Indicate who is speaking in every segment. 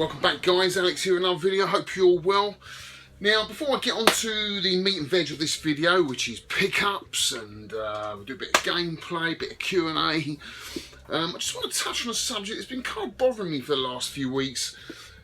Speaker 1: Welcome back guys, Alex here with another video. Hope you're all well. Now before I get on to the meat and veg of this video, which is pickups and we'll do a bit of gameplay, a bit of Q&A, I just want to touch on a subject that's been kind of bothering me for the last few weeks,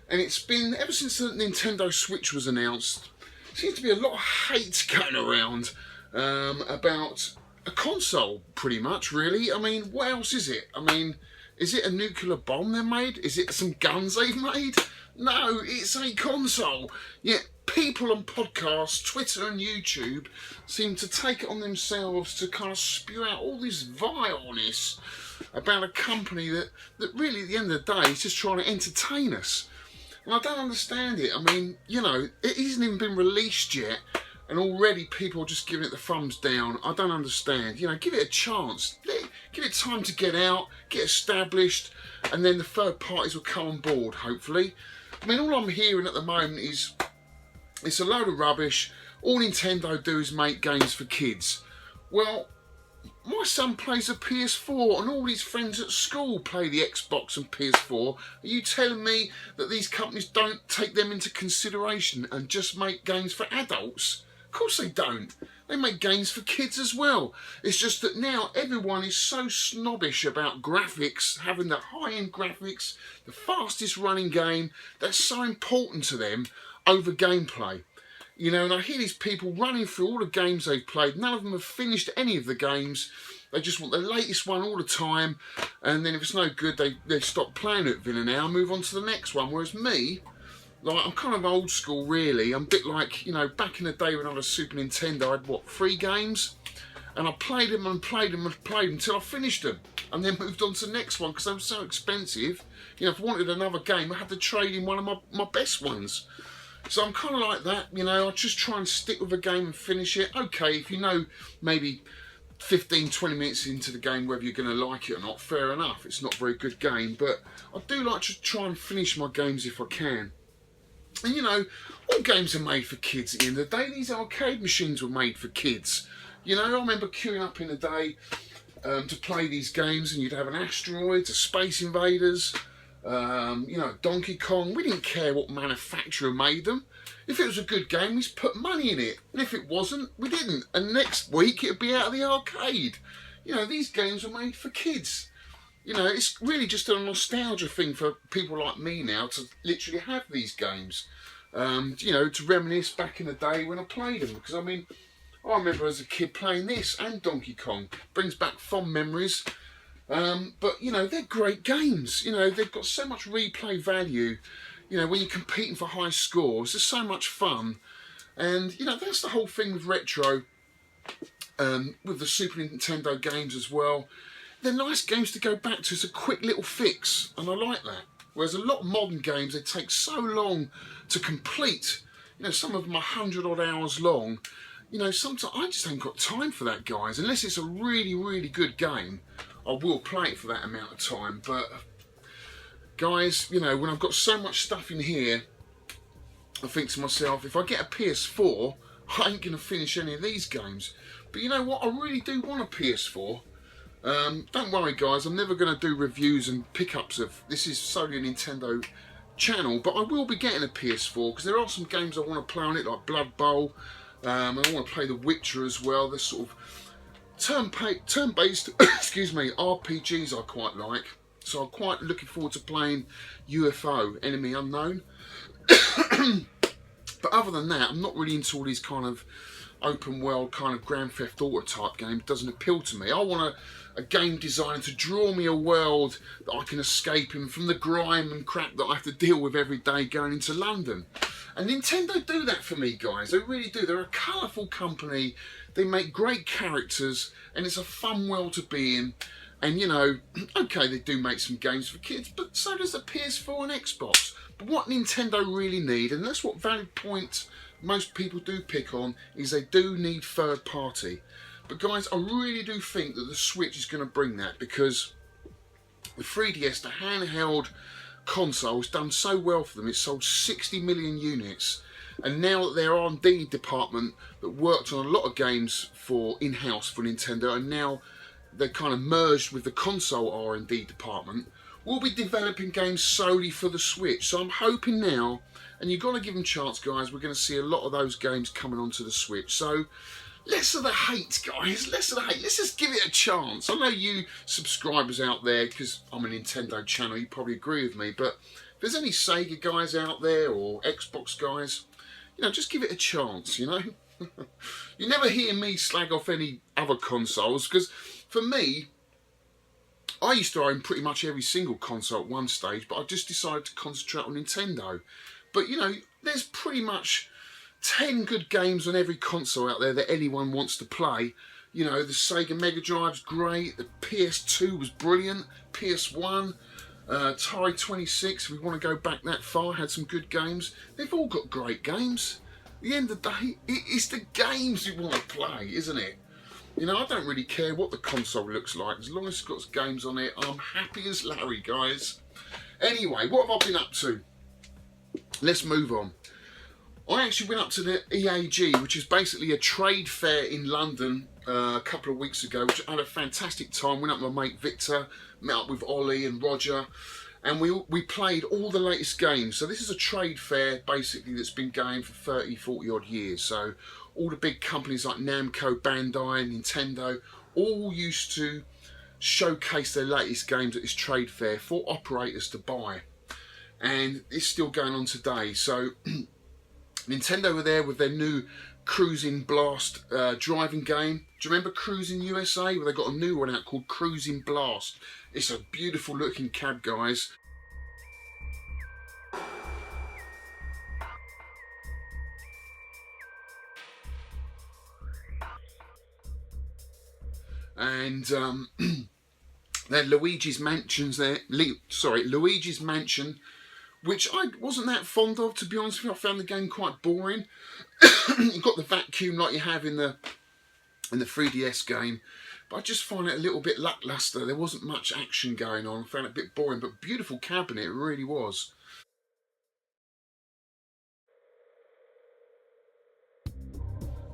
Speaker 1: and it's been ever since the Nintendo Switch was announced. There seems to be a lot of hate going around about a console, pretty much, really. I mean, what else is it? I mean, is it a nuclear bomb they made? Is it some guns they've made? No, it's a console. Yet people on podcasts, Twitter and YouTube seem to take it on themselves to kind of spew out all this vileness about a company that really at the end of the day is just trying to entertain us. And I don't understand it. I mean, you know, it hasn't even been released yet, and already people are just giving it the thumbs down. I don't understand. You know, give it a chance. Give it time to get out, get established, and then the third parties will come on board, hopefully. I mean, all I'm hearing at the moment is it's a load of rubbish. All Nintendo do is make games for kids. Well, my son plays a PS4 and all his friends at school play the Xbox and PS4. Are you telling me that these companies don't take them into consideration and just make games for adults? Of course they don't. They make games for kids as well. It's just that now everyone is so snobbish about graphics, having the high-end graphics, the fastest running game, that's so important to them over gameplay. You know, and I hear these people running through all the games they've played. None of them have finished any of the games. They just want the latest one all the time. And then if it's no good, they stop playing it for now and move on to the next one. Whereas me, like, I'm kind of old school, really. I'm a bit like, you know, back in the day when I was Super Nintendo, I had, what, 3 games? And I played them and played them and played them until I finished them. And then moved on to the next one because they were so expensive. You know, if I wanted another game, I had to trade in one of my best ones. So I'm kind of like that, you know. I just try and stick with a game and finish it. Okay, if you know maybe 15, 20 minutes into the game whether you're going to like it or not, fair enough. It's not a very good game, but I do like to try and finish my games if I can. And you know, all games are made for kids at the end of the day. These arcade machines were made for kids. You know, I remember queuing up in the day to play these games, and you'd have an Asteroids, a Space Invaders, you know, Donkey Kong. We didn't care what manufacturer made them. If it was a good game, we just put money in it. And if it wasn't, we didn't. And next week, it'd be out of the arcade. You know, these games were made for kids. You know, it's really just a nostalgia thing for people like me now to literally have these games. You know, to reminisce back in the day when I played them. Because, I mean, I remember as a kid playing this and Donkey Kong. Brings back fond memories. But, you know, they're great games. You know, they've got so much replay value. You know, when you're competing for high scores, there's so much fun. And, you know, that's the whole thing with retro. With the Super Nintendo games as well. They're nice games to go back to. It's a quick little fix, and I like that. Whereas a lot of modern games, they take so long to complete. You know, some of them are 100 odd hours long. You know, sometimes I just haven't got time for that, guys. Unless it's a really, really good game, I will play it for that amount of time. But, guys, you know, when I've got so much stuff in here, I think to myself, if I get a PS4, I ain't going to finish any of these games. But you know what? I really do want a PS4. Don't worry guys, I'm never going to do reviews and pickups of, this is solely a Nintendo channel, but I will be getting a PS4 because there are some games I want to play on it, like Blood Bowl, and I want to play The Witcher as well. There's sort of turn-based excuse me, RPGs I quite like, so I'm quite looking forward to playing UFO, Enemy Unknown. But other than that, I'm not really into all these kind of open world kind of Grand Theft Auto type game. It doesn't appeal to me. I want a game designed to draw me a world that I can escape in from the grime and crap that I have to deal with every day going into London. And Nintendo do that for me, guys. They really do. They're a colourful company. They make great characters, and it's a fun world to be in. And you know, okay, they do make some games for kids, but so does the PS4 and Xbox. But what Nintendo really need, and that's what valid point most people do pick on, is they do need third party. But guys, I really do think that the Switch is going to bring that, because the 3DS, the handheld console, has done so well for them. It's sold 60 million units, and now that their R&D department that worked on a lot of games for in-house for Nintendo, and now they're kind of merged with the console R&D department, will be developing games solely for the Switch. So I'm hoping now, and you've got to give them a chance, guys, we're going to see a lot of those games coming onto the Switch. So less of the hate, guys, less of the hate. Let's just give it a chance. I know you subscribers out there, because I'm a Nintendo channel, you probably agree with me, but if there's any Sega guys out there or Xbox guys, you know, just give it a chance, you know. You never hear me slag off any other consoles, because for me, I used to own pretty much every single console at one stage, but I just decided to concentrate on Nintendo. But you know, there's pretty much 10 good games on every console out there that anyone wants to play. You know, the Sega Mega Drive's great, the PS2 was brilliant, PS1, Atari 26, if we want to go back that far, had some good games. They've all got great games. At the end of the day, it's the games you want to play, isn't it? You know, I don't really care what the console looks like. As long as it's got games on it, I'm happy as Larry, guys. Anyway, what have I been up to? Let's move on. I actually went up to the EAG, which is basically a trade fair in London a couple of weeks ago, which I had a fantastic time. Went up with my mate Victor, met up with Ollie and Roger, and we played all the latest games. So this is a trade fair basically that's been going for 30, 40 odd years. So all the big companies like Namco, Bandai, Nintendo, all used to showcase their latest games at this trade fair for operators to buy. And it's still going on today. So Nintendo were there with their new Cruising Blast driving game. Do you remember Cruising USA? Well, they got a new one out called Cruising Blast. It's a beautiful looking cab, guys. And they had Luigi's Mansions there. Luigi's Mansion, which I wasn't that fond of, to be honest with you. I found the game quite boring. You've got the vacuum like you have in the 3DS game, but I just find it a little bit lackluster. There wasn't much action going on. I found it a bit boring, but beautiful cabinet, it really was.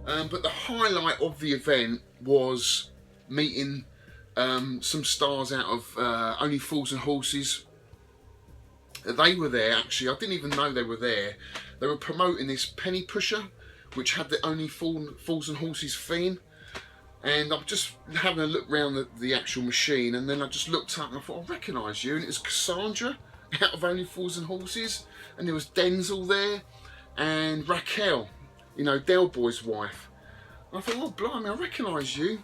Speaker 1: But the highlight of the event was meeting some stars out of Only Fools and Horses. They were there, actually. I didn't even know they were there. They were promoting this penny pusher, which had the Only Fools and Horses theme. And I'm just having a look around the actual machine, and then I just looked up and I thought, I recognise you. And it was Cassandra out of Only Fools and Horses. And there was Denzel there, and Raquel, you know, Del Boy's wife. And I thought, oh, blimey, I recognise you.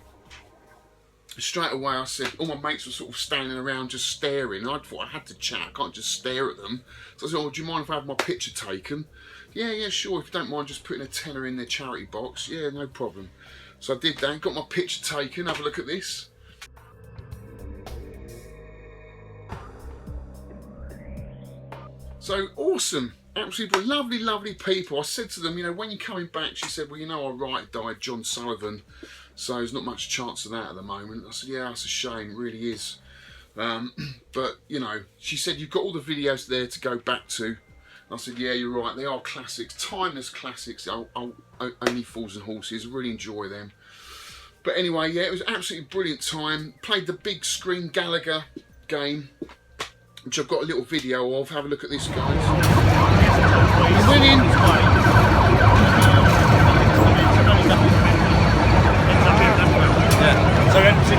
Speaker 1: Straight away I said, all my mates were sort of standing around just staring. I thought I had to chat, I can't just stare at them. So I said, oh, do you mind if I have my picture taken? Yeah, sure, if you don't mind just putting a tenner in their charity box. Yeah, no problem. So I did that, got my picture taken. Have a look at this. So awesome, absolutely lovely, lovely people. I said to them, you know, when you're coming back, she said, well, you know, our writer died, John Sullivan. So there's not much chance of that at the moment. I said, yeah, that's a shame, it really is. But, you know, she said, you've got all the videos there to go back to. I said, yeah, you're right, they are classics, timeless classics. Only Fools and Horses, really enjoy them. But anyway, yeah, it was an absolutely brilliant time. Played the big screen Gallagher game, which I've got a little video of. Have a look at this, guys. You're winning.
Speaker 2: So you haven't seen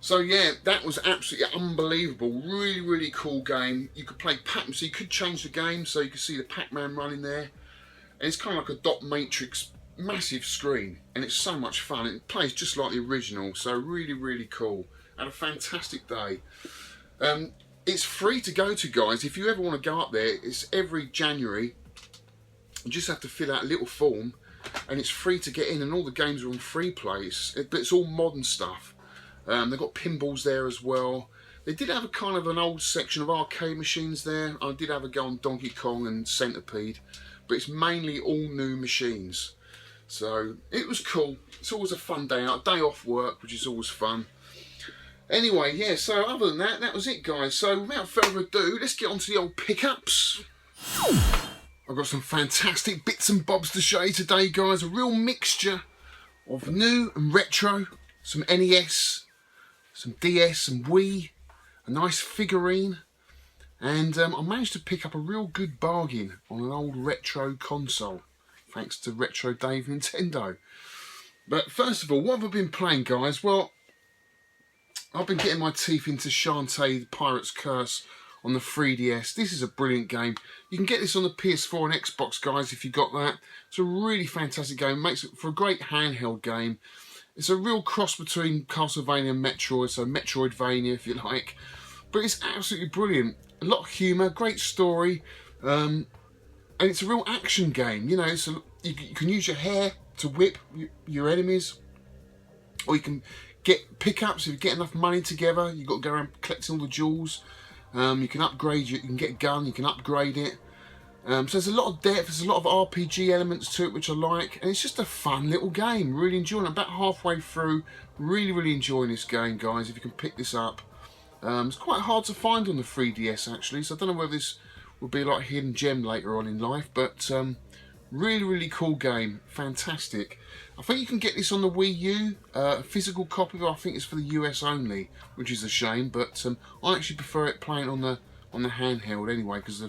Speaker 1: So yeah, that was absolutely unbelievable. Really, really cool game. You could play Pac-Man, so you could change the game, so you could see the Pac-Man running there. And it's kind of like a dot matrix massive screen, and it's so much fun. It plays just like the original, so really cool. Had a fantastic day. It's free to go to, guys. If you ever want to go up there, it's every January. You just have to fill out a little form, and it's free to get in, and all the games are on free play. But it's all modern stuff. They've got pinballs there as well. They did have a kind of an old section of arcade machines there. I did have a go on Donkey Kong and Centipede, but it's mainly all new machines. So it was cool. It's always a fun day out, a day off work, which is always fun. Anyway, yeah, so other than that, that was it, guys. So without further ado, let's get on to the old pickups. I've got some fantastic bits and bobs to show you today, guys. A real mixture of new and retro. Some NES, some DS, some Wii, a nice figurine. And I managed to pick up a real good bargain on an old retro console. Thanks to Retro Dave Nintendo. But first of all, what have I been playing, guys? Well, I've been getting my teeth into Shantae the Pirate's Curse on the 3DS. This is a brilliant game. You can get this on the PS4 and Xbox, guys, if you got that. It's a really fantastic game. Makes it for a great handheld game. It's a real cross between Castlevania and Metroid, so Metroidvania, if you like. But it's absolutely brilliant. A lot of humour, great story, and it's a real action game. You know, you can use your hair to whip your enemies, or you can get pickups if you get enough money together. You've got to go around collecting all the jewels. You can upgrade you can get a gun, you can upgrade it. So there's a lot of depth, there's a lot of RPG elements to it, which I like, and it's just a fun little game. Really enjoying it. About halfway through, really enjoying this game, guys. If you can pick this up, it's quite hard to find on the 3DS actually, so I don't know whether this will be like a hidden gem later on in life, but really cool game, fantastic. I think you can get this on the Wii U, a physical copy, but I think it's for the US only, which is a shame. But I actually prefer it playing on the handheld anyway, because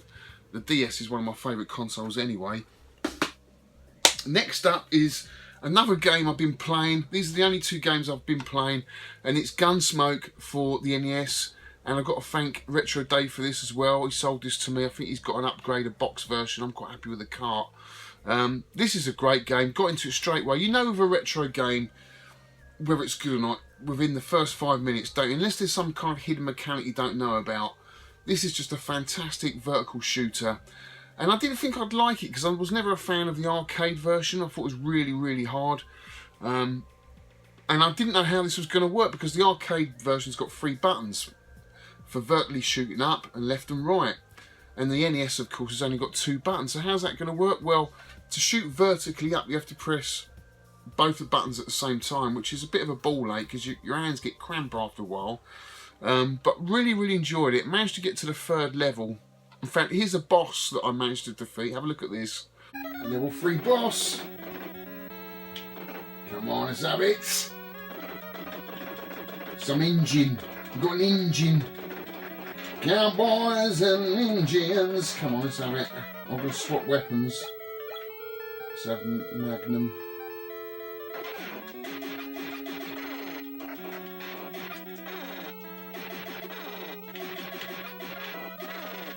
Speaker 1: the DS is one of my favourite consoles anyway. Next up is another game I've been playing. These are the only two games I've been playing, and it's Gunsmoke for the NES. And I've got to thank Retro Dave for this as well. He sold this to me. I think he's got an upgraded box version. I'm quite happy with the cart. This is a great game. Got into it straight away. You know, with a retro game, whether it's good or not, within the first 5 minutes, don't you? Unless there's some kind of hidden mechanic you don't know about. This is just a fantastic vertical shooter. And I didn't think I'd like it because I was never a fan of the arcade version. I thought it was really hard. And I didn't know how this was going to work because the arcade version's got 3 buttons for vertically shooting up and left and right. And the NES, of course, has only got 2 buttons. So how's that going to work? Well, to shoot vertically up, you have to press both the buttons at the same time, which is a bit of a ball ache because your hands get cramped after a while. But really enjoyed it. Managed to get to the 3rd level. In fact, here's a boss that I managed to defeat. Have a look at this. A level 3 boss. Come on, let's have it. Some engine. We've got an engine. Cowboys and Indians. Come on, let's have it. I'm going to swap weapons. Let's have Magnum.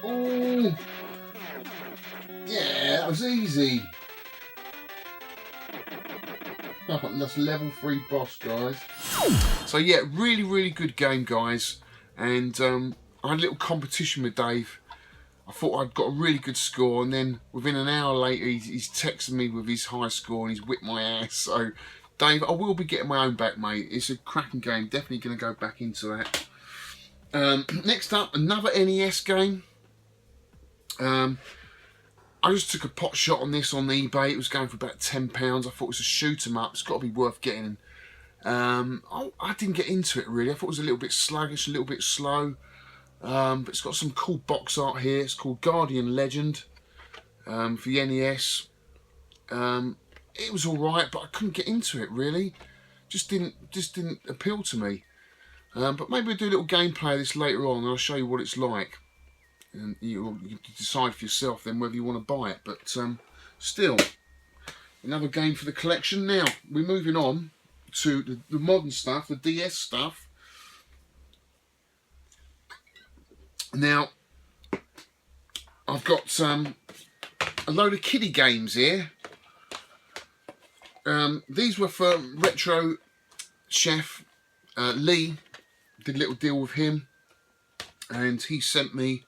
Speaker 1: Oh, yeah, that was easy. That's level 3 boss, guys. So yeah, really good game, guys. And I had a little competition with Dave. I thought I'd got a really good score, and then within an hour later he's texted me with his high score and he's whipped my ass. So Dave, I will be getting my own back, mate. It's a cracking game. Definitely going to go back into that. Next up, another NES game. I just took a pot shot on this on eBay. It was going for about £10. I thought it was a shoot 'em up. It's got to be worth getting. I didn't get into it really. I thought it was a little bit sluggish, a little bit slow. But it's got some cool box art here. It's called Guardian Legend for the NES. It was all right, but I couldn't get into it really. Just didn't appeal to me. But maybe we'll do a little gameplay of this later on, and I'll show you what it's like. And you can decide for yourself then whether you want to buy it. But still, another game for the collection. Now we're moving on to the modern stuff, the DS stuff. Now I've got a load of kiddie games here. These were for Retro Chef Lee. Did a little deal with him, and he sent me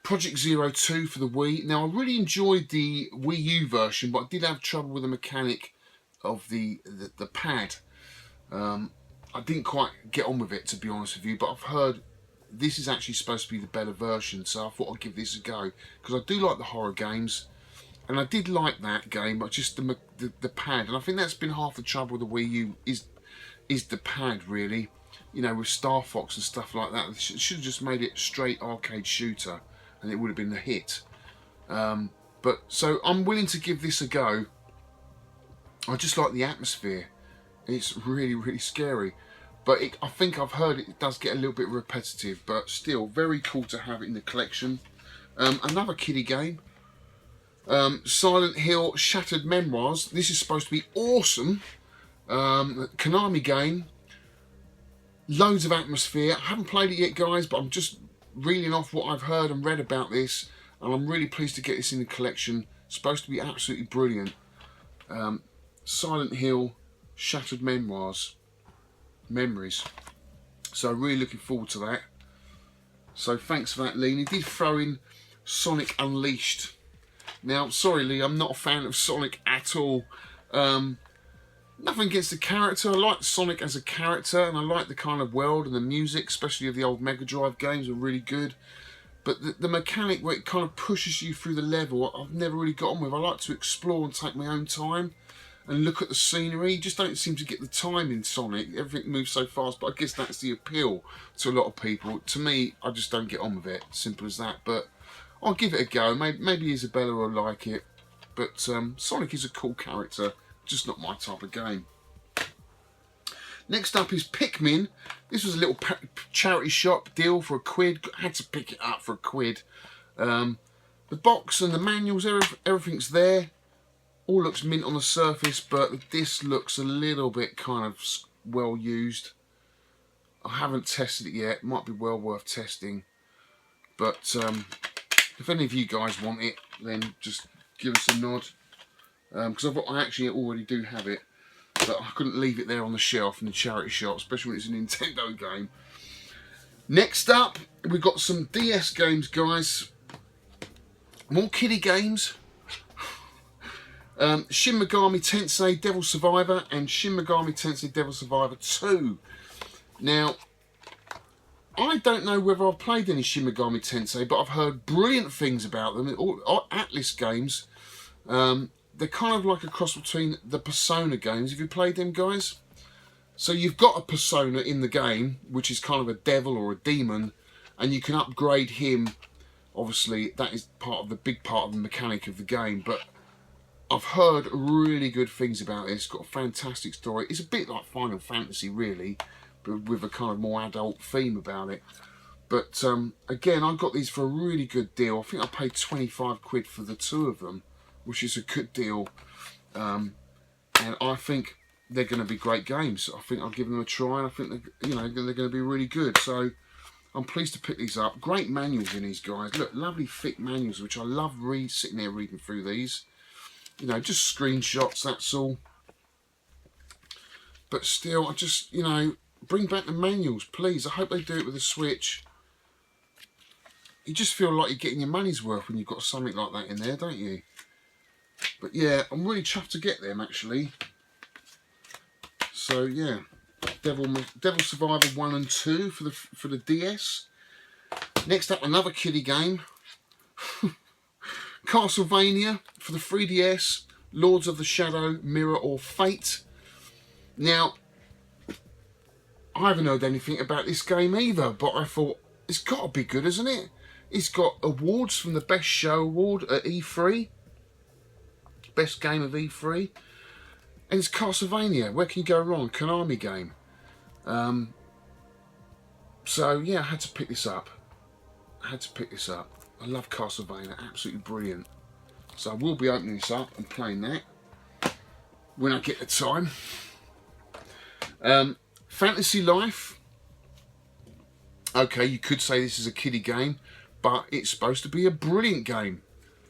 Speaker 1: Project 02 for the Wii. Now, I really enjoyed the Wii U version, but I did have trouble with the mechanic of the pad. I didn't quite get on with it, to be honest with you, but I've heard this is actually supposed to be the better version, so I thought I'd give this a go, because I do like the horror games, and I did like that game, but just the pad, and I think that's been half the trouble with the Wii U, is the pad, really. You know, with Star Fox and stuff like that, they should have just made it straight arcade shooter, and it would have been the hit. But so I'm willing to give this a go. I just like the atmosphere. It's really, really scary. But I think I've heard it does get a little bit repetitive, but still very cool to have it in the collection. Another kiddie game, Silent Hill Shattered Memoirs. This is supposed to be awesome. Konami game. Loads of atmosphere. I haven't played it yet, guys, but I'm just reeling off what I've heard and read about this, and I'm really pleased to get this in the collection. It's supposed to be absolutely brilliant. Silent Hill Shattered Memoirs. Memories. So really looking forward to that. So thanks for that, Lee. And he did throw in Sonic Unleashed. Now, sorry, Lee, I'm not a fan of Sonic at all. Nothing against the character. I like Sonic as a character, and I like the kind of world and the music, especially of the old Mega Drive games, are really good. But the mechanic where it kind of pushes you through the level, I've never really got on with. I like to explore and take my own time and look at the scenery. You just don't seem to get the time in Sonic. Everything moves so fast, but I guess that's the appeal to a lot of people. To me, I just don't get on with it. Simple as that. But I'll give it a go. Maybe Isabella will like it. But Sonic is a cool character, just not my type of game. Next up is Pikmin. This was a little charity shop deal for £1. I had to pick it up for £1. The box and the manuals, everything's there. All looks mint on the surface, but this looks a little bit kind of well used. I haven't tested it yet. Might be well worth testing. But if any of you guys want it, then just give us a nod. Because I actually already do have it. But I couldn't leave it there on the shelf in the charity shop, especially when it's a Nintendo game. Next up, we've got some DS games, guys. More kiddie games. Shin Megami Tensei Devil Survivor and Shin Megami Tensei Devil Survivor 2. Now, I don't know whether I've played any Shin Megami Tensei, but I've heard brilliant things about them. All Atlas games. They're kind of like a cross between the Persona games. Have you played them, guys? So you've got a persona in the game, which is kind of a devil or a demon, and you can upgrade him. Obviously, that is big part of the mechanic of the game, but I've heard really good things about it. It's got a fantastic story. It's a bit like Final Fantasy, really, but with a kind of more adult theme about it. But again, I got these for a really good deal. I think I paid £25 for the two of them, which is a good deal. And I think they're going to be great games. I think I'll give them a try, and I think they're going to be really good. So I'm pleased to pick these up. Great manuals in these, guys. Look, lovely thick manuals, which I love sitting there reading through these. You know, just screenshots, that's all. But still, I just, bring back the manuals, please. I hope they do it with a Switch. You just feel like you're getting your money's worth when you've got something like that in there, don't you? But yeah, I'm really chuffed to get them, actually. So yeah, Devil Survivor 1 and 2 for the DS. Next up, another kiddie game. Castlevania for the 3DS, Lords of the Shadow, Mirror or Fate. Now, I haven't heard anything about this game either, but I thought, it's got to be good, hasn't it? It's got awards from the Best Show Award at E3. Best game of E3. And it's Castlevania. Where can you go wrong? Konami game. So, yeah, I had to pick this up. I love Castlevania, absolutely brilliant. So I will be opening this up and playing that when I get the time. Fantasy Life. Okay, you could say this is a kiddie game, but it's supposed to be a brilliant game.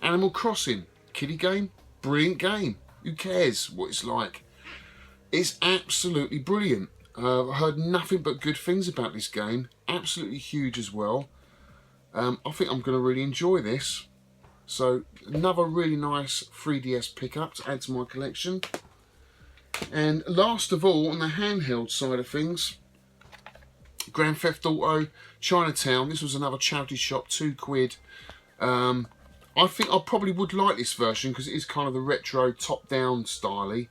Speaker 1: Animal Crossing, kiddie game, brilliant game. Who cares what it's like? It's absolutely brilliant. I've heard nothing but good things about this game. Absolutely huge as well. I think I'm going to really enjoy this. So another really nice 3DS pickup to add to my collection. And last of all, on the handheld side of things, Grand Theft Auto Chinatown. This was another charity shop, £2. I think I probably would like this version because it is kind of the retro top-down style-y.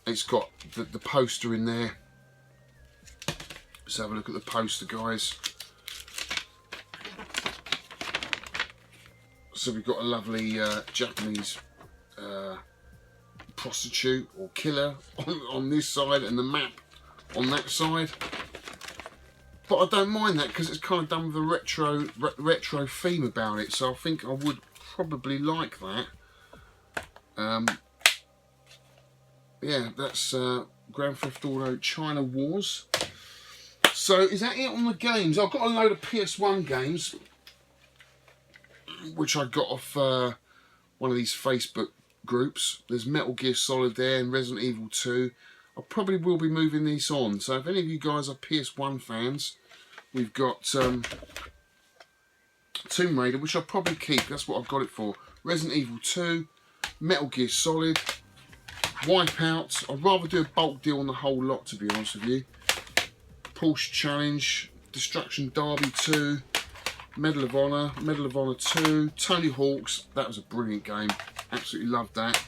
Speaker 1: It's got the poster in there. Let's have a look at the poster, guys. So we've got a lovely Japanese prostitute or killer on this side and the map on that side. But I don't mind that because it's kind of done with a retro theme about it. So I think I would probably like that. Yeah, that's Grand Theft Auto China Wars. So is that it on the games? I've got a load of PS1 games, which I got off one of these Facebook groups. There's Metal Gear Solid there and Resident Evil 2. I probably will be moving these on. So if any of you guys are PS1 fans, we've got Tomb Raider, which I'll probably keep. That's what I've got it for. Resident Evil 2, Metal Gear Solid, Wipeout. I'd rather do a bulk deal on the whole lot, to be honest with you. Porsche Challenge, Destruction Derby 2, Medal of Honor 2, Tony Hawk's. That was a brilliant game. Absolutely loved that.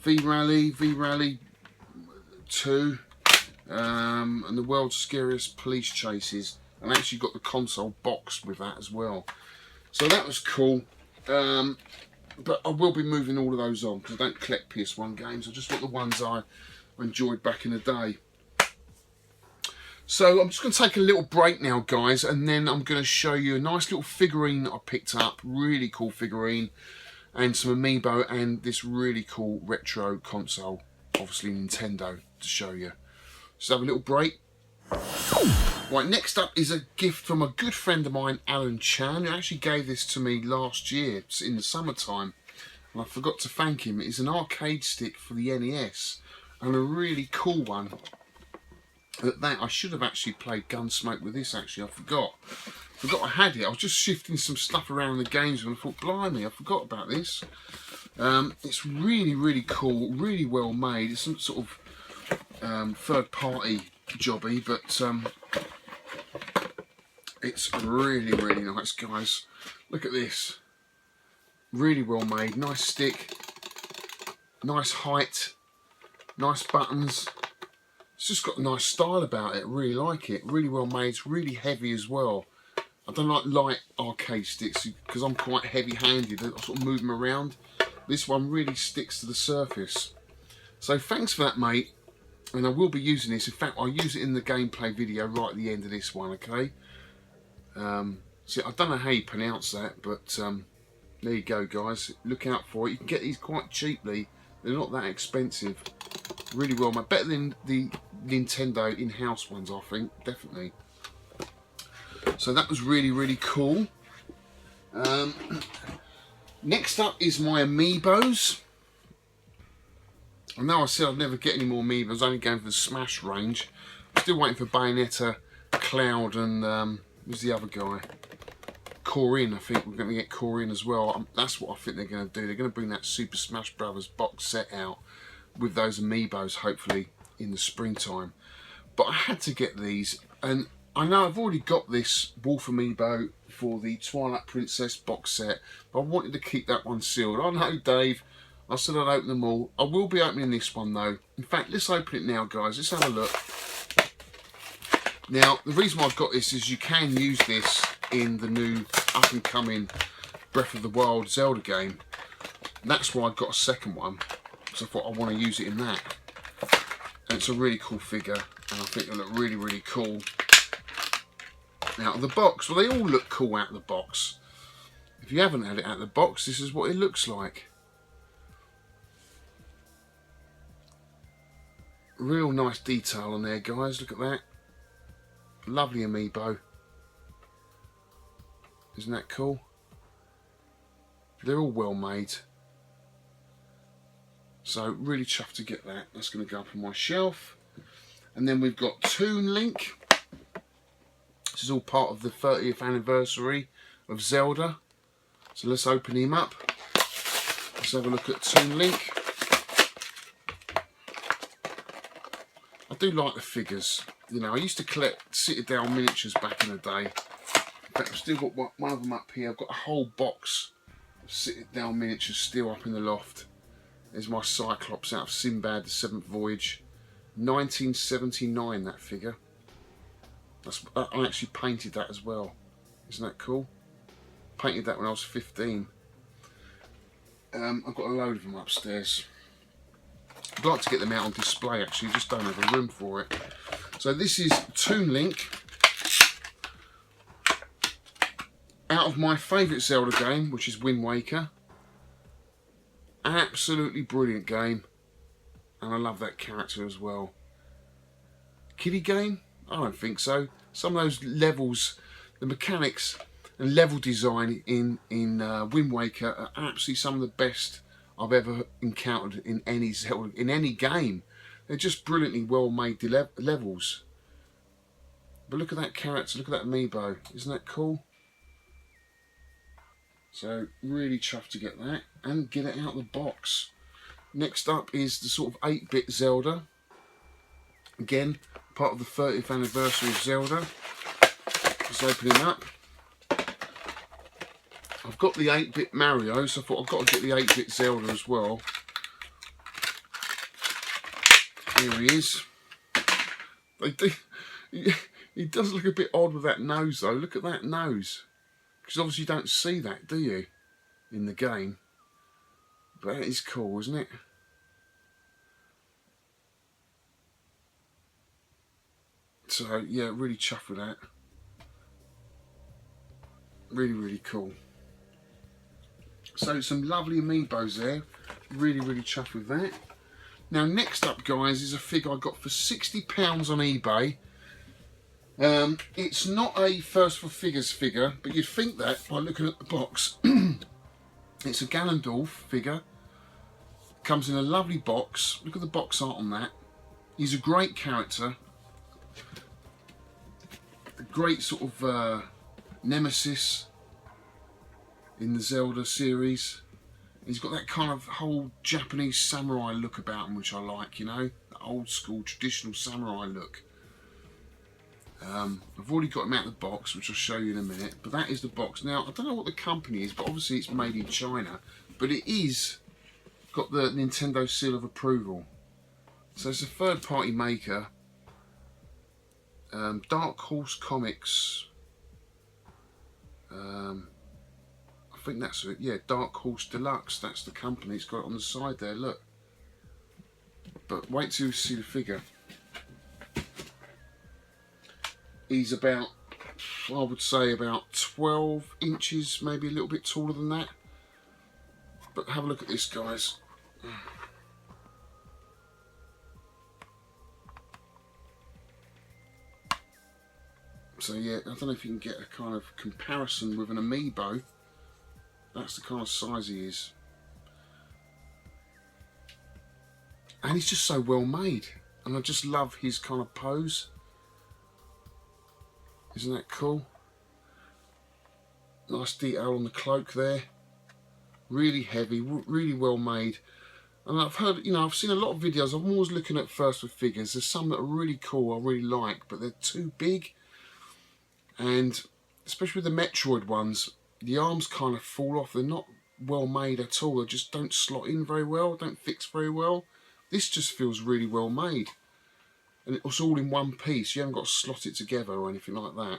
Speaker 1: V-Rally 2, and the World's Scariest Police Chases. And I actually got the console box with that as well. So that was cool. But I will be moving all of those on because I don't collect PS1 games. I just want the ones I enjoyed back in the day. So I'm just going to take a little break now, guys, and then I'm going to show you a nice little figurine that I picked up. Really cool figurine. And some amiibo and this really cool retro console. Obviously Nintendo to show you. So have a little break. Right, next up is a gift from a good friend of mine, Alan Chan, who actually gave this to me last year in the summertime. And I forgot to thank him. It's an arcade stick for the NES. And a really cool one. At that, I should have actually played Gunsmoke with this, actually. I forgot I had it. I was just shifting some stuff around the games and I thought, blimey, I forgot about this. It's really, really cool, really well made. It's some sort of third-party jobby, but it's really, really nice, guys. Look at this. Really well made. Nice stick. Nice height. Nice buttons. It's just got a nice style about it. Really like it. Really well made. It's really heavy as well. I don't like light arcade sticks because I'm quite heavy-handed. I sort of move them around. This one really sticks to the surface. So thanks for that, mate. And I will be using this. In fact, I'll use it in the gameplay video right at the end of this one, okay? See, I don't know how you pronounce that, but there you go, guys. Look out for it. You can get these quite cheaply. They're not that expensive. Really well made. Better than the Nintendo in-house ones, I think. Definitely. So that was really, really cool. Next up is my amiibos. I know I said I'd never get any more amiibos. I was only going for the Smash range. I'm still waiting for Bayonetta, Cloud, and who's the other guy? Corin. I think we're going to get Corin as well. That's what I think they're going to do. They're going to bring that Super Smash Brothers box set out with those amiibos, hopefully in the springtime. But I had to get these, and I know I've already got this Wolf amiibo for the Twilight Princess box set, but I wanted to keep that one sealed. I know, Dave, I said I'd open them all. I will be opening this one though. In fact, let's open it now, guys. Let's have a look. Now, the reason why I've got this is you can use this in the new up-and-coming Breath of the Wild Zelda game. And that's why I got a second one, because I thought I want to use it in that. And it's a really cool figure, and I think it'll look really, really cool out of the box. Well, they all look cool out of the box. If you haven't had it out of the box, this is what it looks like. Real nice detail on there, guys. Look at that. Lovely amiibo. Isn't that cool? They're all well made. So really chuffed to get that. That's going to go up on my shelf. And then we've got Toon Link. This is all part of the 30th anniversary of Zelda. So let's open him up. Let's have a look at Toon Link. I do like the figures. You know, I used to collect sit-down miniatures back in the day. In fact, I've still got one of them up here. I've got a whole box of sit-down miniatures still up in the loft. There's my Cyclops out of Sinbad, the Seventh Voyage. 1979, that figure. I actually painted that as well. Isn't that cool? Painted that when I was 15. I've got a load of them upstairs. I'd like to get them out on display actually, just don't have a room for it. So this is Toon Link. Out of my favourite Zelda game, which is Wind Waker. Absolutely brilliant game. And I love that character as well. Kiddie game? I don't think so. Some of those levels, the mechanics and level design in Wind Waker are absolutely some of the best I've ever encountered in any Zelda, in any game. They're just brilliantly well made levels. But look at that character, look at that amiibo. Isn't that cool? So really chuffed to get that and get it out of the box. Next up is the sort of 8-bit Zelda. Again, part of the 30th anniversary of Zelda. Let's open him up. I've got the 8-bit Mario, so I thought I've got to get the 8-bit Zelda as well. Here he is. He does look a bit odd with that nose though. Look at that nose. Because obviously you don't see that, do you, in the game? But that is cool, isn't it? So yeah, really chuffed with that. Really, really cool. So some lovely amiibos there. Really, really chuffed with that. Now next up, guys, is a figure I got for £60 on eBay. It's not a First for Figures figure, but you'd think that by looking at the box. It's a Ganondorf figure. Comes in a lovely box. Look at the box art on that. He's a great character. A great sort of nemesis in the Zelda series. He's got that kind of whole Japanese samurai look about him, which I like, you know, the old school traditional samurai look. I've already got him out of the box, which I'll show you in a minute, but that is the box. Now, I don't know what the company is, but obviously it's made in China, but it is got the Nintendo seal of approval. So it's a third-party maker. Dark Horse Comics. I think that's it. Yeah, Dark Horse Deluxe. That's the company. It's got it on the side there. Look. But wait till you see the figure. He's about, I would say, about 12 inches, maybe a little bit taller than that. But have a look at this, guys. So yeah, I don't know if you can get a kind of comparison with an amiibo. That's the kind of size he is. And he's just so well made. And I just love his kind of pose. Isn't that cool? Nice detail on the cloak there. Really heavy, really well made. And I've heard, you know, I've seen a lot of videos. I'm always looking at First with Figures. There's some that are really cool, I really like, but they're too big. And especially with the Metroid ones, the arms kind of fall off. They're not well made at all. They just don't slot in very well, don't fix very well. This just feels really well made. And it's all in one piece. You haven't got to slot it together or anything like that.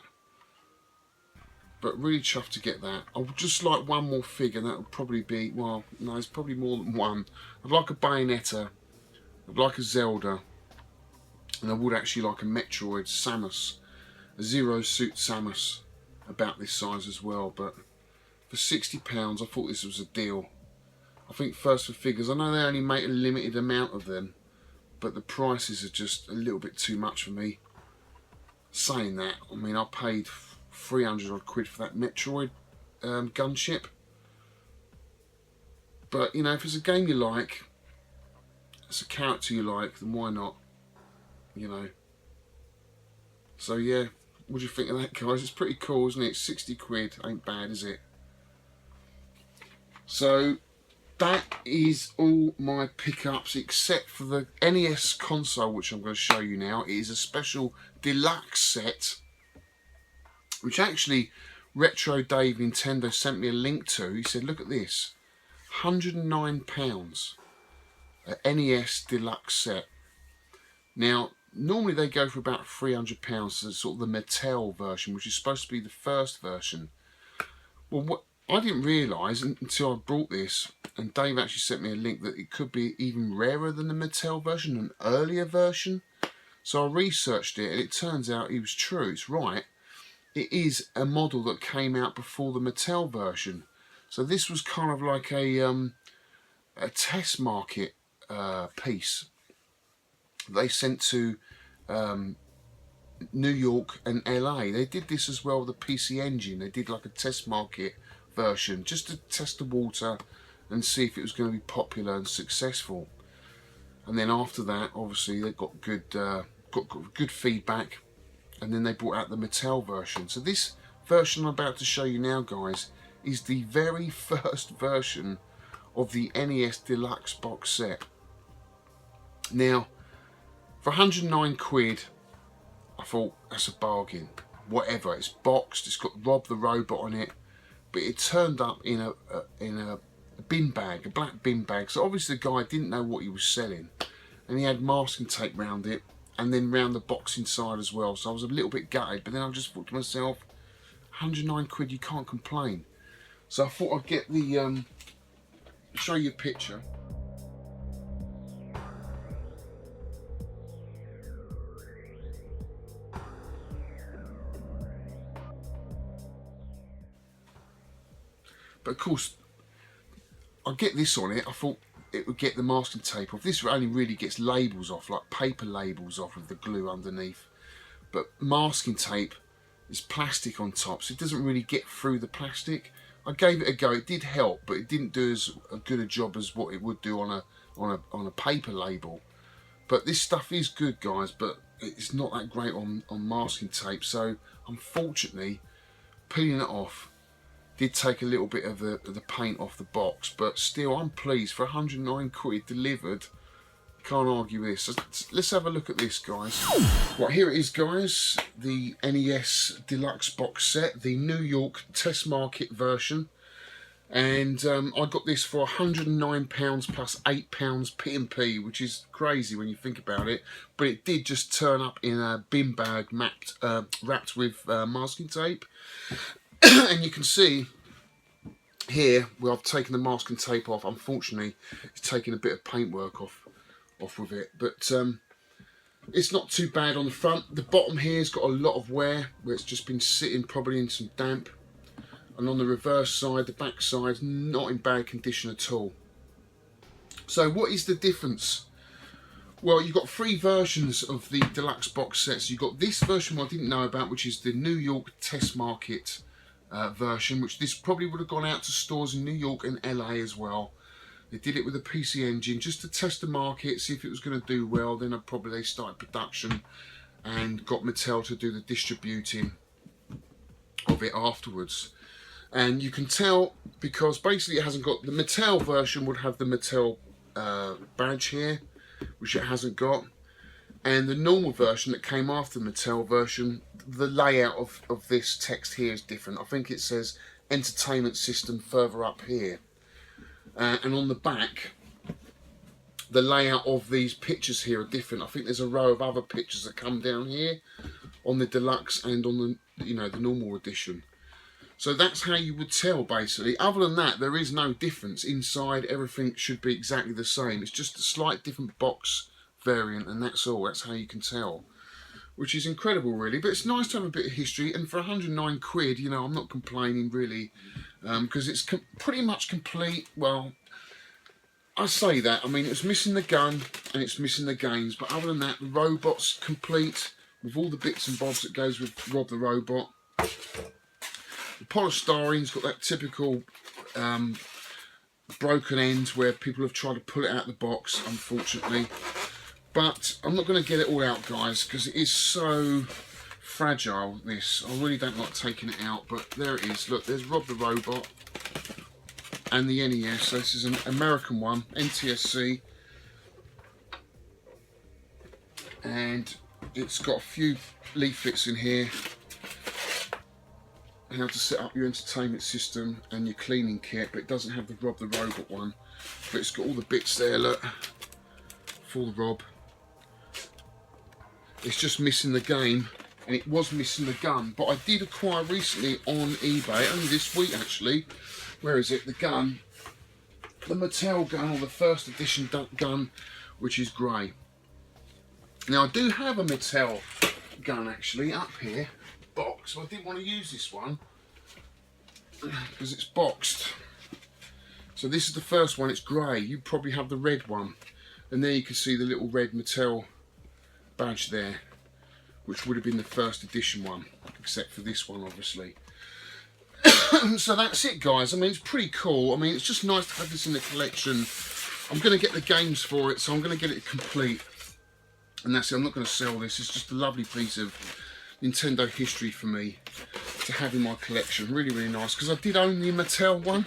Speaker 1: But really chuffed to get that. I would just like one more figure, and that would probably be, well, no, there's probably more than one. I'd like a Bayonetta. I'd like a Zelda. And I would actually like a Metroid Samus. A Zero Suit Samus. About this size as well. But for £60, I thought this was a deal. I think First for Figures, I know they only make a limited amount of them, but the prices are just a little bit too much for me. Saying that, I mean, I paid 300 odd quid for that Metroid gunship. But, you know, if it's a game you like, it's a character you like, then why not, you know. So yeah, what do you think of that, guys? It's pretty cool, isn't it? 60 quid, ain't bad, is it? So that is all my pickups except for the NES console, which I'm going to show you now. It is a special deluxe set, which actually Retro Dave Nintendo sent me a link to. He said, look at this, £109, a NES Deluxe set. Now, normally they go for about £300, so sort of the Mattel version, which is supposed to be the first version. Well, what I didn't realise until I brought this, and Dave actually sent me a link, that it could be even rarer than the Mattel version, an earlier version. So I researched it, and it turns out he was true. It's right. It is a model that came out before the Mattel version. So this was kind of like a test market piece they sent to New York and LA. They did this as well with the PC Engine. They did like a test market version just to test the water and see if it was going to be popular and successful. And then after that, obviously they got good feedback, and then they brought out the Mattel version. So this version I'm about to show you now, guys, is the very first version of the NES Deluxe box set. Now, for 109 quid, I thought that's a bargain. Whatever, it's boxed, it's got Rob the Robot on it, but it turned up in a bin bag, a black bin bag. So obviously the guy didn't know what he was selling, and he had masking tape round it, and then round the box inside as well. So I was a little bit gutted, but then I just thought to myself, 109 quid, you can't complain. So I thought I'd get the show you a picture. But of course, I get this on it. I thought it would get the masking tape off. This only really gets labels off, like paper labels off with the glue underneath. But masking tape is plastic on top, so it doesn't really get through the plastic. I gave it a go. It did help, but it didn't do as good a job as what it would do on a paper label. But this stuff is good, guys, but it's not that great on masking tape. So unfortunately, peeling it off did take a little bit of the paint off the box, but still I'm pleased. For 109 quid delivered, can't argue with this. So let's have a look at this, guys. Right, here it is, guys, the NES Deluxe box set, the New York test market version, and I got this for £109 plus £8 P&P, which is crazy when you think about it, but it did just turn up in a bin bag wrapped with masking tape. And you can see here where I've taken the masking tape off. Unfortunately, it's taken a bit of paintwork off with it, but it's not too bad on the front. The bottom here has got a lot of wear, where it's just been sitting probably in some damp, and on the reverse side, the back side, not in bad condition at all. So what is the difference? Well, you've got three versions of the deluxe box sets. You've got this version I didn't know about, which is the New York test market version, which this probably would have gone out to stores in New York and LA as well. They did it with a PC Engine just to test the market, see if it was going to do well. Then they started production and got Mattel to do the distributing of it afterwards. And you can tell because basically it hasn't got, the Mattel version would have the Mattel badge here, which it hasn't got. And the normal version that came after the Mattel version, the layout of this text here is different. I think it says entertainment system further up here. And on the back, the layout of these pictures here are different. I think there's a row of other pictures that come down here on the deluxe and on the, you know, the normal edition. So that's how you would tell, basically. Other than that, there is no difference. Inside, everything should be exactly the same. It's just a slight different box variant, and that's all. That's how you can tell, which is incredible, really. But it's nice to have a bit of history, and for 109 quid, you know, I'm not complaining, really, because it's pretty much complete. Well, I say that, I mean, it's missing the gun, and it's missing the games, but other than that, the robot's complete, with all the bits and bobs that goes with Rob the Robot. The polystyrene's got that typical broken ends where people have tried to pull it out of the box, unfortunately. But I'm not going to get it all out, guys, because it is so fragile, this. I really don't like taking it out, but there it is. Look, there's Rob the Robot and the NES. So this is an American one, NTSC. And it's got a few leaflets in here. How to set up your entertainment system and your cleaning kit, but it doesn't have the Rob the Robot one. But it's got all the bits there, look, for the Rob. It's just missing the game, and it was missing the gun. But I did acquire recently on eBay, only this week actually. Where is it? The gun, the Mattel gun, or the first edition gun, which is grey. Now I do have a Mattel gun actually up here, box. So I didn't want to use this one because it's boxed. So this is the first one. It's grey. You probably have the red one, and there you can see the little red Mattel badge there, which would have been the first edition one, except for this one obviously. So that's it, guys. I mean, it's pretty cool. I mean, it's just nice to have this in the collection. I'm going to get the games for it, so I'm going to get it complete, and that's it. I'm not going to sell this. It's just a lovely piece of Nintendo history for me to have in my collection. Really, really nice, because I did own the Mattel one.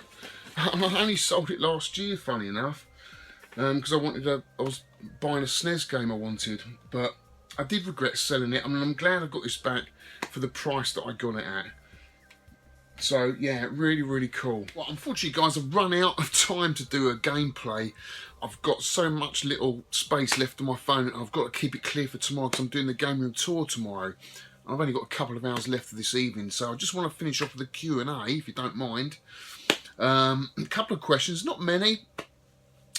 Speaker 1: I only sold it last year, funny enough, because I was buying a SNES game I wanted, but I did regret selling it. I mean, I'm glad I got this back for the price that I got it at. So yeah, really, really cool. Well, unfortunately, guys, I've run out of time to do a gameplay. I've got so much little space left on my phone. I've got to keep it clear for tomorrow because I'm doing the game room tour tomorrow. I've only got a couple of hours left of this evening, so I just want to finish off with a Q&A, if you don't mind. A couple of questions, not many.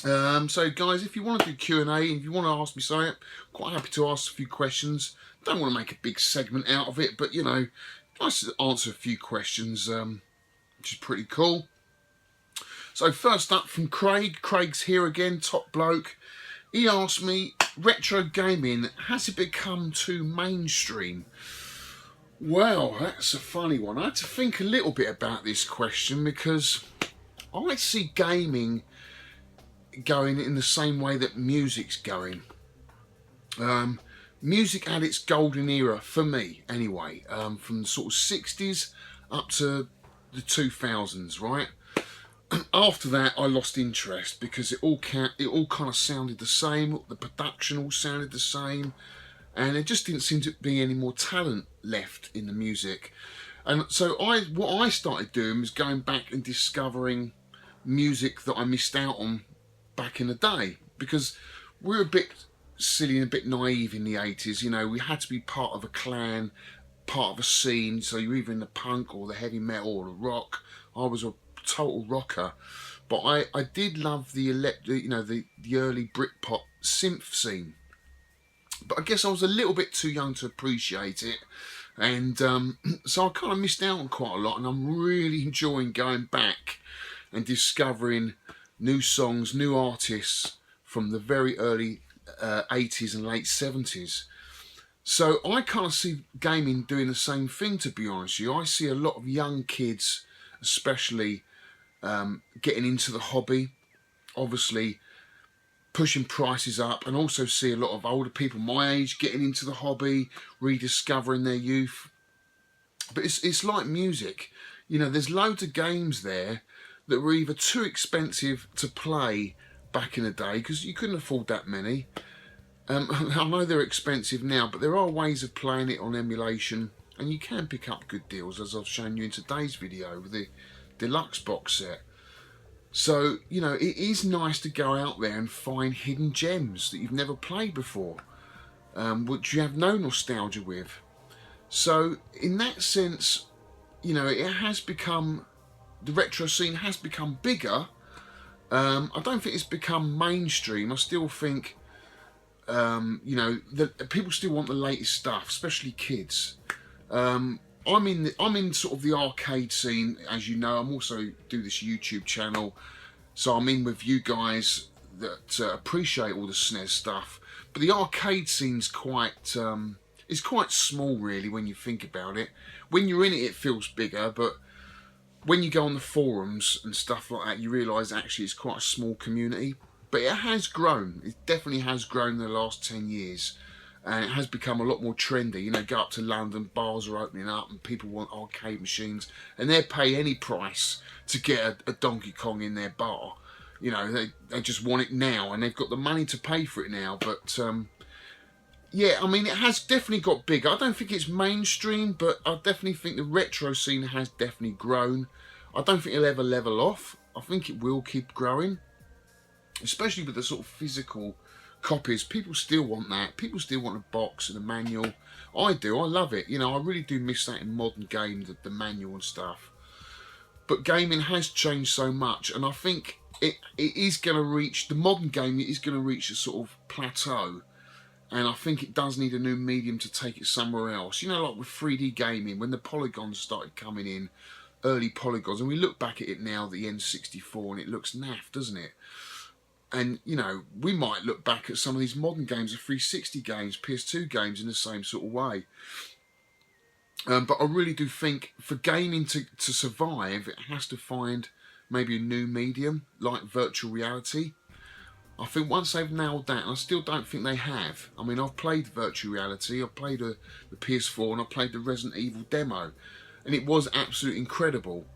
Speaker 1: So guys, if you want to do Q&A, if you want to ask me something, I'm quite happy to ask a few questions. Don't want to make a big segment out of it, but you know, nice to answer a few questions, which is pretty cool. So first up from Craig. Craig's here again, top bloke. He asked me, retro gaming, has it become too mainstream? Well, that's a funny one. I had to think a little bit about this question because I see gaming going in the same way that music's going. Music had its golden era, for me anyway, from the sort of 60s up to the 2000s, right? After that I lost interest because it all kind of sounded the same, the production all sounded the same, and there just didn't seem to be any more talent left in the music. And so what I started doing was going back and discovering music that I missed out on back in the day, because we're a bit silly and a bit naive in the 80s. You know, we had to be part of a clan, part of a scene, so you're either in the punk or the heavy metal or the rock. I was a total rocker, but I did love the the early Britpop synth scene, but I guess I was a little bit too young to appreciate it, and so I kind of missed out on quite a lot, and I'm really enjoying going back and discovering new songs, new artists from the very early 80s and late 70s. So I kind of see gaming doing the same thing, to be honest with you. I see a lot of young kids especially getting into the hobby, obviously pushing prices up, and also see a lot of older people my age getting into the hobby, rediscovering their youth. But it's like music, you know, there's loads of games there that were either too expensive to play back in the day because you couldn't afford that many. I know they're expensive now, but there are ways of playing it on emulation, and you can pick up good deals, as I've shown you in today's video with the deluxe box set. So, you know, it is nice to go out there and find hidden gems that you've never played before, which you have no nostalgia with. So in that sense, you know, it has become, the retro scene has become bigger. I don't think it's become mainstream. I still think, you know, people still want the latest stuff, especially kids. I'm in sort of the arcade scene, as you know. I'm also do this YouTube channel, so I'm in with you guys that appreciate all the SNES stuff. But the arcade scene's quite it's quite small, really, when you think about it. When you're in it, it feels bigger, but when you go on the forums and stuff like that, you realise actually it's quite a small community. But it has grown. It definitely has grown in the last 10 years. And it has become a lot more trendy. You know, go up to London, bars are opening up and people want arcade machines. And they'll pay any price to get a Donkey Kong in their bar. You know, they just want it now. And they've got the money to pay for it now. But, yeah, I mean, it has definitely got bigger. I don't think it's mainstream, but I definitely think the retro scene has definitely grown. I don't think it'll ever level off. I think it will keep growing. Especially with the sort of physical copies. People still want that. People still want a box and a manual. I do. I love it. You know, I really do miss that in modern games, the manual and stuff. But gaming has changed so much, and I think it is going to reach, the modern game is going to reach a sort of plateau. And I think it does need a new medium to take it somewhere else. You know, like with 3D gaming, when the polygons started coming in, early polygons, and we look back at it now, the N64, and it looks naff, doesn't it? And, you know, we might look back at some of these modern games, the 360 games, PS2 games, in the same sort of way. But I really do think for gaming to survive, it has to find maybe a new medium, like virtual reality. I think once they've nailed that, and I still don't think they have. I mean, I've played virtual reality, I've played the PS4, and I played the Resident Evil demo. And it was absolutely incredible.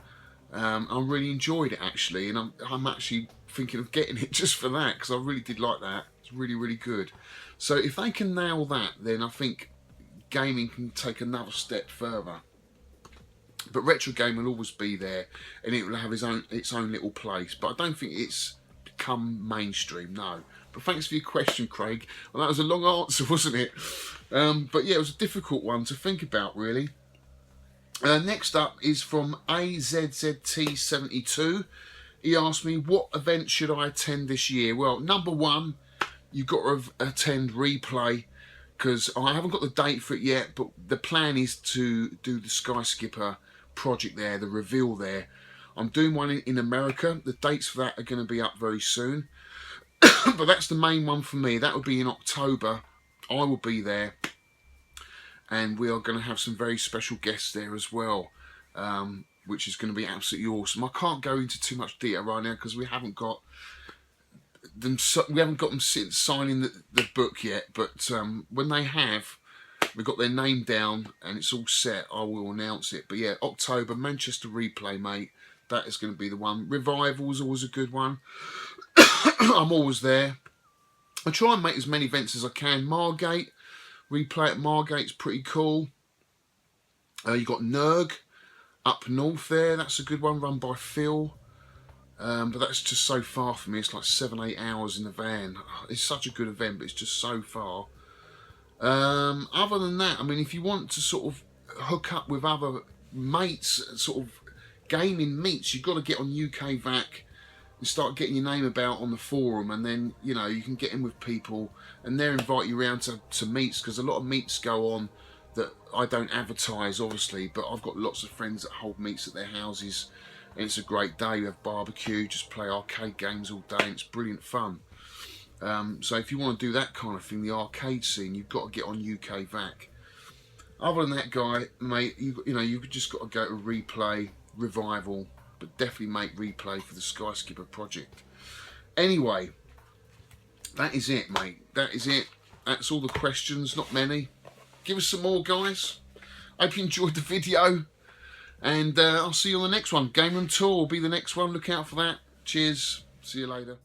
Speaker 1: I really enjoyed it, actually, and I'm actually thinking of getting it just for that, because I really did like that. It's really, really good. So if they can nail that, then I think gaming can take another step further. But retro gaming will always be there, and it will have its own little place. But I don't think it's become mainstream, no. But thanks for your question, Craig. Well, that was a long answer, wasn't it? But yeah, it was a difficult one to think about, really. Next up is from AZZT72. He asked me, what event should I attend this year? Well, number one, you've got to attend Replay, because I haven't got the date for it yet, but the plan is to do the Sky Skipper project there, the reveal there. I'm doing one in America. The dates for that are going to be up very soon. But that's the main one for me. That will be in October. I will be there. And we are going to have some very special guests there as well, which is going to be absolutely awesome. I can't go into too much detail right now because we haven't got them. We haven't got them signing the book yet. But when they have, we've got their name down and it's all set, I will announce it. But yeah, October, Manchester Replay, mate. That is going to be the one. Revival is always a good one. I'm always there. I try and make as many events as I can. Margate. Replay at Margate's pretty cool. You got Nerg up north there. That's a good one, run by Phil. But that's just so far for me. It's like 7-8 hours in the van. It's such a good event, but it's just so far. Other than that, I mean, if you want to sort of hook up with other mates, sort of gaming meets, you've got to get on UKVAC and start getting your name about on the forum, and then, you know, you can get in with people and they'll invite you around to meets, because a lot of meets go on that I don't advertise, obviously, but I've got lots of friends that hold meets at their houses, and it's a great day. We have barbecue, just play arcade games all day, and it's brilliant fun. So if you want to do that kind of thing, the arcade scene, you've got to get on UKVAC. Other than that, guy, mate, you know, you've just got to go to Replay, Revival, but definitely make Replay for the Sky Skipper project. Anyway, that is it, mate. That is it. That's all the questions, not many. Give us some more, guys. Hope you enjoyed the video, and I'll see you on the next one. Game Room Tour will be the next one. Look out for that. Cheers. See you later.